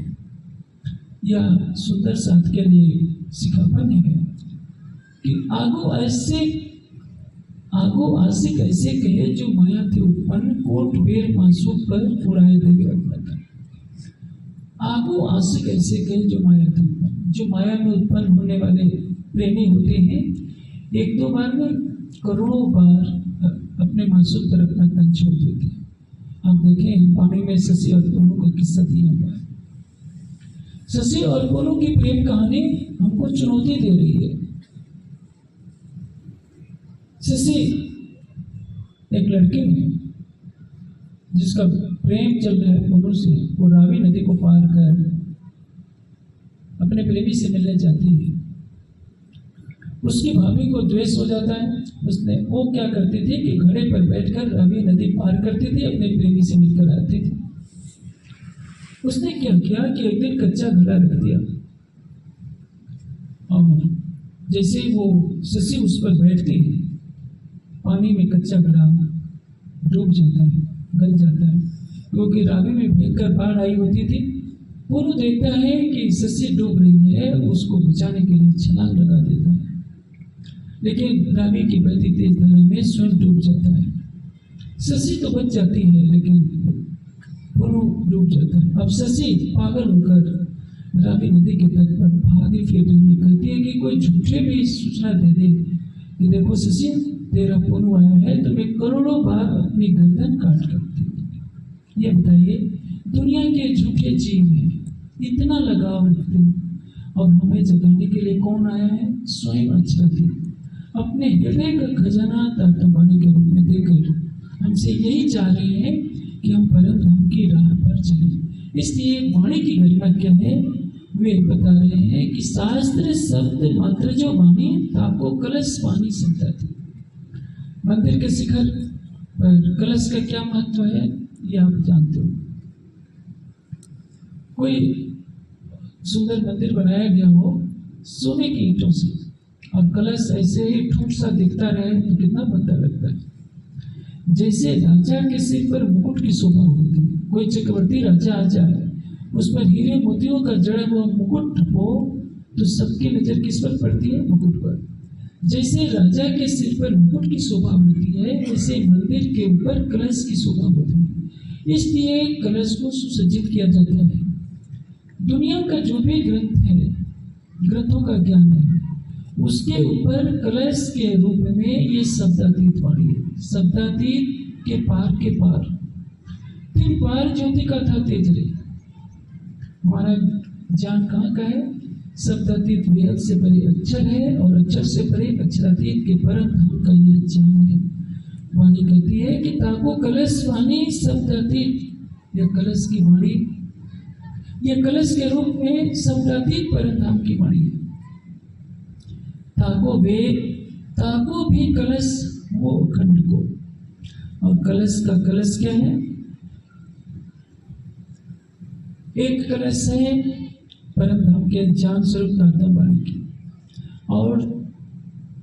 या सुंदर साथ के लिए सिखापन है कि आगो आसिक ऐसे कहे जो माया थे उत्पन्न, कोट बेर मासूक पर उड़ाए देवे अज्ञाता। आगो आसिक ऐसे कहे जो माया थे उत्पन्न, जो माया में उत्पन्न होने वाले प्रेमी होते हैं, एक दो बार में करोड़ों बार अपने मासूक पर अपना तन छोड़ देते हैं। आप देखें पानी में शशि और पोनू का किस्सा दिया हुआ है। शशि और पोनू की प्रेम कहानी हमको चुनौती दे रही है। शशि एक लड़के में जिसका प्रेम चल रहा है पोनू से, वो रावी नदी को पार कर अपने प्रेमी से मिलने जाती है। उसकी भाभी को द्वेष हो जाता है। वो क्या करती थी कि घड़े पर बैठकर रावी नदी पार करती थी, अपने प्रेमी से मिलकर आती थी। उसने क्या किया कि एक दिन कच्चा घड़ा रख दिया, और जैसे ही वो शशि उस पर बैठती है, पानी में कच्चा घड़ा डूब जाता है, गल जाता है, क्योंकि रावी में भयंकर बाढ़ आई होती थी। पूर्व देखता है कि शशि डूब रही है, उसको बचाने के लिए छलांग लगा देता है, लेकिन रावी की बहती तेज धारा में स्वयं डूब जाता है। शशि तो बच जाती है, लेकिन पुनः डूब जाता है। अब शशि पागल होकर रावी नदी के तट पर भागी फिर रही है, कहती है कि कोई झूठे भी सूचना दे दे कि देखो शशि, तेरा पुनः आया है, तो मैं करोड़ों बार अपनी गर्दन काट करती हूँ। ये बताइए, दुनिया के झूठे जीव हैं, इतना लगाव रखते हैं, और हमें जगाने के लिए कौन आया है, स्वयं अक्षरातीत अपने हृदय का खजाना ताटवाणी के रूप में देकर हमसे यही चाह रहे हैं कि हम परम धाम की राह पर चलें। इसलिए वाणी की गरिमा क्या है, वे बता रहे हैं कि शास्त्र शब्द मात्र जो वाणी ताको कलश वाणी शब्दातीत। मंदिर के शिखर पर कलश का क्या महत्व है, ये आप जानते हो। कोई सुंदर मंदिर बनाया गया हो सोने की ईंटों से, और कलश ऐसे ही ठूठ सा दिखता रहे तो कितना भद्दा लगता है। जैसे राजा के सिर पर मुकुट की शोभा होती है, कोई चक्रवर्ती राजा आ जाए, उस पर हीरे मोतियों का जड़ा हुआ मुकुट हो तो सबकी नजर किस पर पड़ती है, मुकुट पर। जैसे राजा के सिर पर मुकुट की शोभा होती है, वैसे मंदिर के ऊपर कलश की शोभा होती है। इसलिए कलश को सुसज्जित किया जाता है। दुनिया का जो भी ग्रंथ है, ग्रंथों का ज्ञान है, उसके ऊपर कलश के रूप में ये शब्दातीत वाणी है। शब्दातीत के पार तीन पार ज्योति का था तेज रे। हमारा ज्ञान कहाँ का है, शब्दातीत बेहद से परे अक्षर है, और अक्षर से परे अक्षरातीत के परम धाम का यह ज्ञान है। वाणी कहती है कि ताको कलश वाणी शब्दातीत, यह कलश की वाणी, यह कलश के रूप में शब्दातीत परम धाम की वाणी है। ताको भी कलश वो अखंड को, और कलश का कलश क्या है, एक कलश है परम धाम के ज्ञान स्वरूप तारतम्य वाणी की। और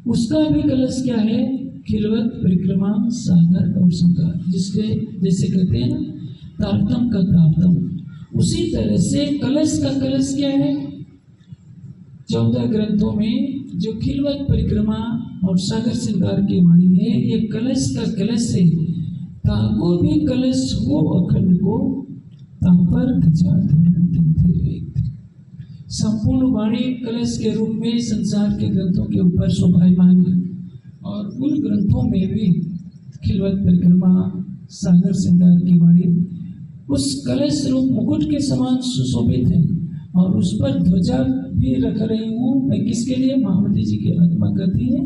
उसका भी कलश क्या है? खिलवत परिक्रमा सागर और श्रृंगार, जिसके जैसे कहते हैं ना तारतम का तारतम, उसी तरह से कलश का कलश क्या है? 14 ग्रंथों में जो खिलवत परिक्रमा और सागर श्रृंगार की वाणी है, ये कलश का कलश है। ताको भी कलश हो अखंड को, तापर संपूर्ण वाणी कलश के रूप में संसार के ग्रंथों के ऊपर शोभायमान है। और उन ग्रंथों में भी खिलवत परिक्रमा सागर श्रृंगार की वाणी उस कलश रूप मुकुट के समान सुशोभित है। और उस पर ध्वजा भी रख रही हूँ मैं, किसके लिए? महामती जी की आत्मा कहती है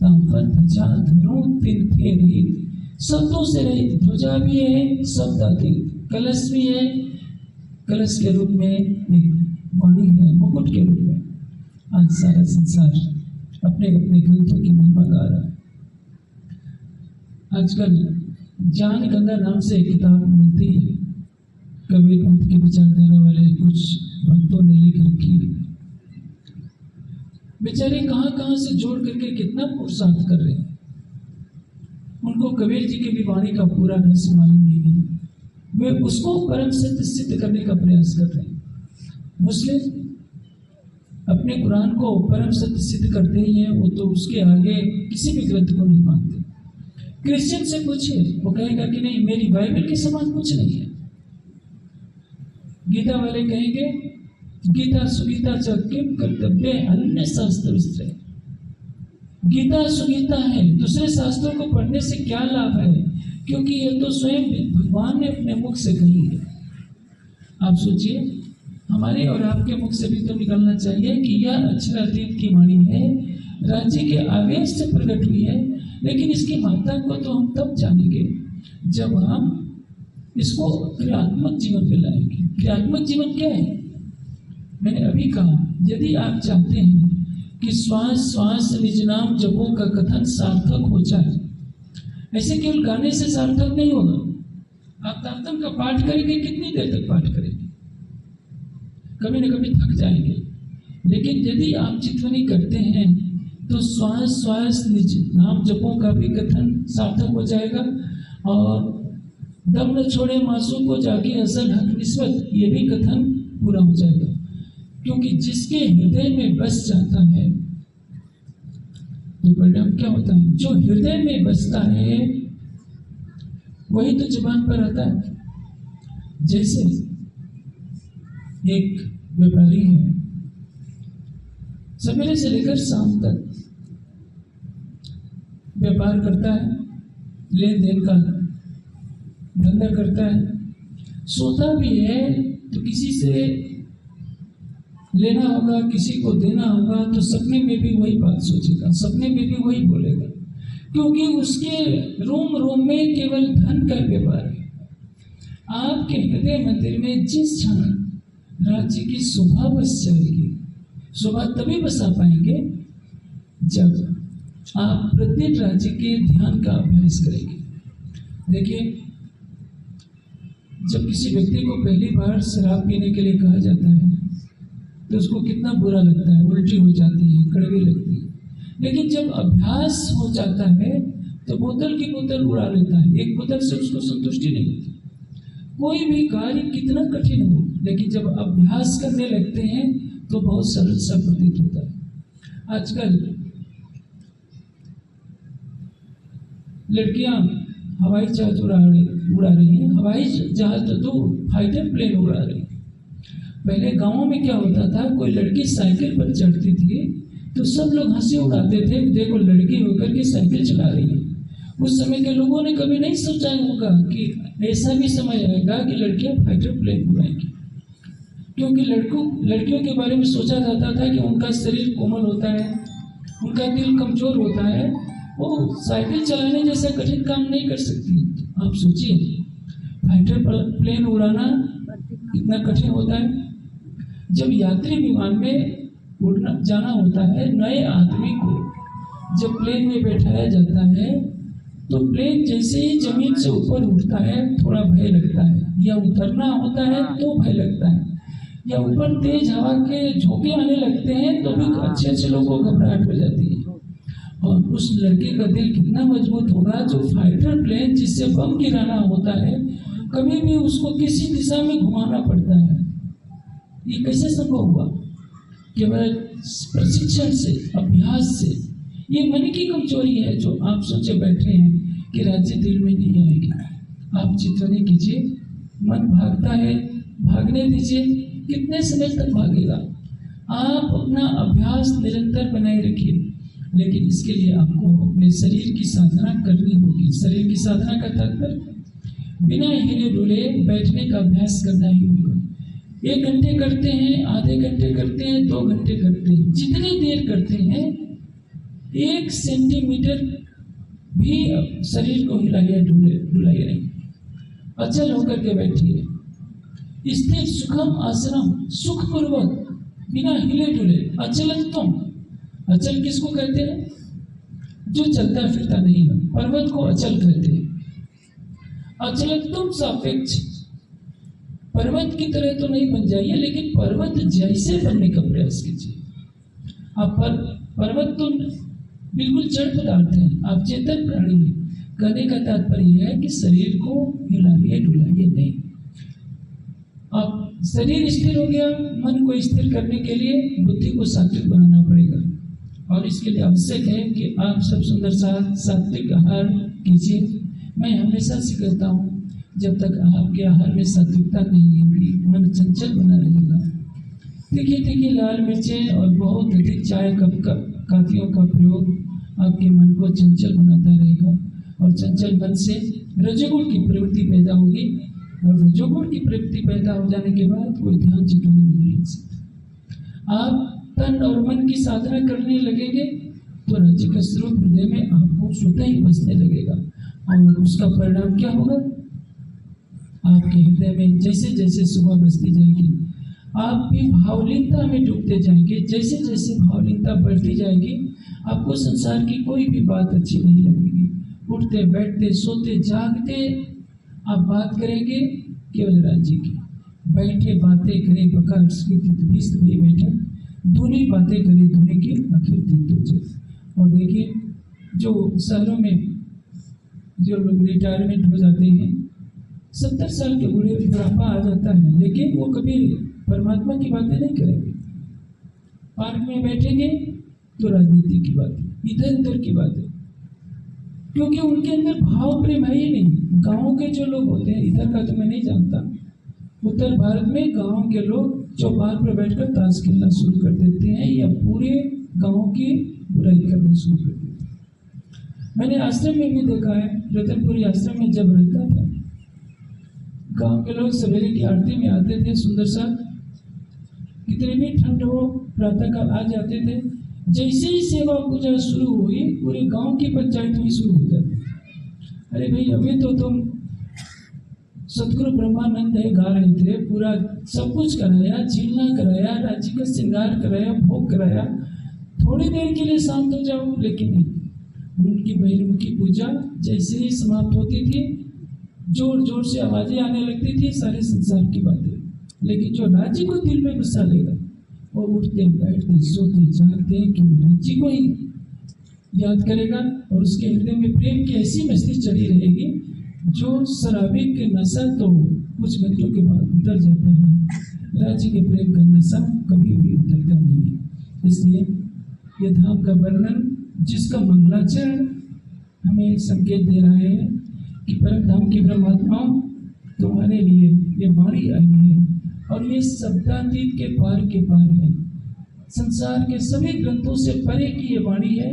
तापर ध्वजा धरो तिन फेरी, शब्दों से रहित ध्वजा भी है, शब्द अतीत कलश भी है, कलश के रूप में एक वाणी है, मुकुट के रूप में। आज सारा संसार अपने अपने ग्रंथों की महिमा गा रहा है। आजकल ज्ञान गंगा नाम से एक किताब मिलती है, कबीर पंथ की विचारधारा वाले कुछ भक्तों ने लिख रखी है। बेचारे कहाँ कहाँ से जोड़ करके कितना पुरुषार्थ कर रहे हैं। उनको कबीर जी की भी वाणी का पूरा रहस्य मालूम नहीं है, वे उसको परम सत्य सिद्ध करने का प्रयास कर रहे हैं। मुस्लिम अपने कुरान को परम सत्य सिद्ध करते ही हैं, वो तो उसके आगे किसी भी ग्रंथ को नहीं मानते। क्रिश्चियन से पूछिए, वो कहेगा कि नहीं मेरी बाइबल के समान कुछ नहीं है। गीता वाले कहेंगे गीता सुगीता च किम कर्तव्य अन्य शास्त्र विस्तृत। गीता सुगीता है, दूसरे शास्त्रों को पढ़ने से क्या लाभ है, क्योंकि ये तो स्वयं भगवान ने अपने मुख से कही है। आप सोचिए, हमारे और आपके मुख से भी तो निकलना चाहिए कि यह अक्षरातीत की वाणी है, राज्य के आवेश से प्रकट हुई है। लेकिन इसकी महत्ता को तो हम तब जानेंगे जब हम इसको क्रियात्मक जीवन में लाएंगे। क्रियात्मक जीवन क्या है? मैंने अभी कहा, यदि आप चाहते हैं कि श्वास श्वास निज नाम जपों का कथन सार्थक हो जाए, ऐसे केवल गाने से सार्थक नहीं होगा। आप तारतम्य का पाठ करेंगे, कितनी देर तक पाठ करेंगे? कभी न कभी थक जाएंगे। लेकिन यदि आप चितवनी करते हैं तो श्वास श्वास निज नाम जपों का भी कथन सार्थक हो जाएगा। और दम न छोड़े मासूम को जाके असल हक निस्बत, ये भी कथन पूरा हो जाएगा। क्योंकि जिसके हृदय में बस जाता है तो परिणाम क्या होता है? जो हृदय में बसता है वही तो जुबान पर आता है। जैसे एक व्यापारी है, सवेरे से लेकर शाम तक व्यापार करता है, लेन देन का धंधा करता है, सोता भी है तो किसी से लेना होगा, किसी को देना होगा, तो सपने में भी वही बात सोचेगा, सपने में भी वही बोलेगा, क्योंकि उसके रोम रोम में केवल धन का व्यापार है। आपके हृदय मंदिर में जिस क्षण राज्य की शोभा बस जाएगी, शोभा तभी बसा पाएंगे जब आप प्रत्येक राज्य के ध्यान का अभ्यास करेंगे। देखिए, जब किसी व्यक्ति को पहली बार शराब पीने के लिए कहा जाता है तो उसको कितना बुरा लगता है, उल्टी हो जाती है, कड़वी लगती है। लेकिन जब अभ्यास हो जाता है तो बोतल की बोतल उड़ा लेता है। एक बोतल से उसको संतुष्टि नहीं होती। कोई भी कार्य कितना कठिन हो, लेकिन जब अभ्यास करने लगते हैं तो बहुत सरल सा प्रतीत होता है। आजकल लड़कियां हवाई जहाज उड़ा रही हैं, हवाई जहाज तो फाइटर प्लेन उड़ा रही है। पहले गांवों में क्या होता था, कोई लड़की साइकिल पर चढ़ती थी तो सब लोग हंसी उड़ाते थे, देखो लड़की होकर के साइकिल चला रही है। उस समय के लोगों ने कभी नहीं सोचा होगा कि ऐसा भी समय आएगा कि लड़कियां फाइटर प्लेन उड़ाएंगी। क्योंकि लड़कियों के बारे में सोचा जाता था कि उनका शरीर कोमल होता है, उनका दिल कमजोर होता है, वो साइकिल चलाने जैसा कठिन काम नहीं कर सकती। आप सोचिए, फाइटर प्लेन उड़ाना कितना कठिन होता है। जब यात्री विमान में उड़ना जाना होता है, नए आदमी को जब प्लेन में बैठाया जाता है तो प्लेन जैसे ही जमीन से ऊपर उठता है थोड़ा भय लगता है, या उतरना होता है तो भय लगता है। या ऊपर तेज हवा के झोंके आने लगते हैं तो भी अच्छे अच्छे लोगों को घबराहट हो जाती है। और उस लड़के का दिल कितना मजबूत होगा जो फाइटर प्लेन जिससे बम गिराना होता है कभी भी उसको किसी दिशा में घुमाना पड़ता है। ये कैसे संभव हुआ? केवल प्रशिक्षण से, अभ्यास से। ये मन की कमजोरी है जो आप सोचे बैठे हैं कि राज्य दिल में नहीं आएगी। आप चिंता नहीं कीजिए, मन भागता है, भागने दीजिए। कितने समय तक भागेगा? आप अपना अभ्यास निरंतर बनाए रखिए, लेकिन इसके लिए आपको अपने शरीर की साधना करनी होगी। शरीर की साधना का तात्पर्य बिना हिले डुले बैठने का अभ्यास करना ही होगा। 1 घंटे करते हैं, आधे घंटे करते हैं, 2 घंटे करते हैं, जितनी देर करते हैं 1 सेंटीमीटर भी शरीर को हिलाइए डुलाइए नहीं। अचल होकर के बैठिए, स्थिर सुखम आश्रम, सुखपूर्वक बिना हिले डुले। अचलत्वम, अचल किसको कहते हैं? जो चलता फिरता नहीं है, पर्वत को अचल कहते हैं। अचलत्वम सापेक्ष, पर्वत की तरह तो नहीं बन जाइए, लेकिन पर्वत जैसे बनने का प्रयास कीजिए। आप पर्वत तो बिल्कुल जड़ पदार्थ है, आप चेतन प्राणी हैं। कहने का तात्पर्य है कि शरीर को हिलाइए डुलाइए नहीं। अब शरीर स्थिर हो गया, मन को स्थिर करने के लिए बुद्धि को सात्विक बनाना पड़ेगा, और इसके लिए आवश्यक है कि आप सब सुंदर सात्विक आहार कीजिए। मैं हमेशा से कहता हूँ, जब तक आपके आहार में सात्विकता नहीं होगी, मन चंचल बना रहेगा। तीखी लाल मिर्चें और बहुत अधिक चाय काफियों का प्रयोग आपके मन को चंचल बनाता रहेगा, और चंचल मन से रजोगुण की प्रवृत्ति पैदा होगी, और रजोगुण की प्रवृत्ति पैदा हो जाने के बाद कोई ध्यान चित्त नहीं मिल सकता। आप तन और मन की साधना करने लगेंगे तो राज्य का स्वरूप हृदय में आपको स्वतः ही बसने लगेगा, और उसका परिणाम क्या होगा? आपके हृदय में जैसे जैसे सुबह बसती जाएगी, आप भी भावलीनता में डूबते जाएंगे। जैसे जैसे भावलीनता बढ़ती जाएगी, आपको संसार की कोई भी बात अच्छी नहीं लगेगी। उठते बैठते सोते जागते आप बात करेंगे केवल राज्य की। बैठे बातें करें बकार बैठे, धुनी बातें करें धुनी की आखिर दिन। और देखिए, जो शहरों में जो लोग रिटायरमेंट हो जाते हैं, 70 साल के बूढ़े बुढ़ापा आ जाता है, लेकिन वो कभी परमात्मा की बातें नहीं करेंगे। पार्क में बैठेंगे तो राजनीति की बातें, इधर उधर की बातें, क्योंकि उनके अंदर भाव प्रेम है ही नहीं। गाँव के जो लोग होते हैं, इधर का तो मैं नहीं जानता, उत्तर भारत में गाँव के लोग चौपाल पर बैठकर ताश खेलना शुरू कर देते हैं, या पूरे गाँव की बुराई करना शुरू कर देते हैं। मैंने आश्रम में भी देखा है, रतनपुरी आश्रम में जब रहता था, गांव के लोग सवेरे की आरती में आते थे, सुंदर सा, कितनी भी ठंड हो प्रातः काल आ जाते थे। जैसे ही सेवा पूजा शुरू हुई, पूरे गांव की पंचायत हुई शुरू हो जाती। अरे भाई, अभी तो तुम सतगुरु ब्रह्मानंद है गा रहे थे, पूरा सब कुछ कराया, झीलना कराया, राज्य का श्रृंगार कराया, भोग कराया, थोड़ी देर के लिए शांत हो जाओ। लेकिन नहीं, उनकी बहिर्मुखी पूजा जैसे ही समाप्त होती थी, जोर जोर से आवाजें आने लगती थी, सारे संसार की बातें। लेकिन जो राज्य को दिल में बसा लेगा, वो उठते बैठते सोते जागते कि राज्य को ही याद करेगा, और उसके हृदय में प्रेम की ऐसी मस्ती चढ़ी रहेगी जो शराबी के नशा तो कुछ घंटों के बाद उतर जाता है, राज्य के प्रेम का नशा कभी भी उतरता नहीं है। इसलिए ये धाम का वर्णन, जिसका मंगलाचरण हमें संकेत दे रहा है कि परम धाम की ब्रह्मात्माओं, तुम्हारे लिए ये वाणी आई है, और ये शब्दातीत के पार है। संसार के सभी ग्रंथों से परे की ये वाणी है,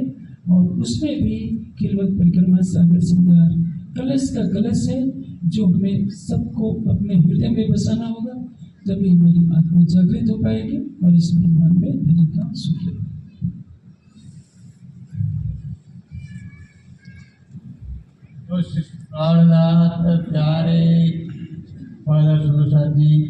और उसमें भी किलवत परिक्रमा सागर श्रृंगार कलश का कलश है, जो हमें सबको अपने हृदय में बसाना होगा। तभी हमारी आत्मा जागृत हो पाएगी और इस ब्रह्मांड में हरि का सुख लेगा। प्राणनाथ प्यारे फादर सुरसाद जी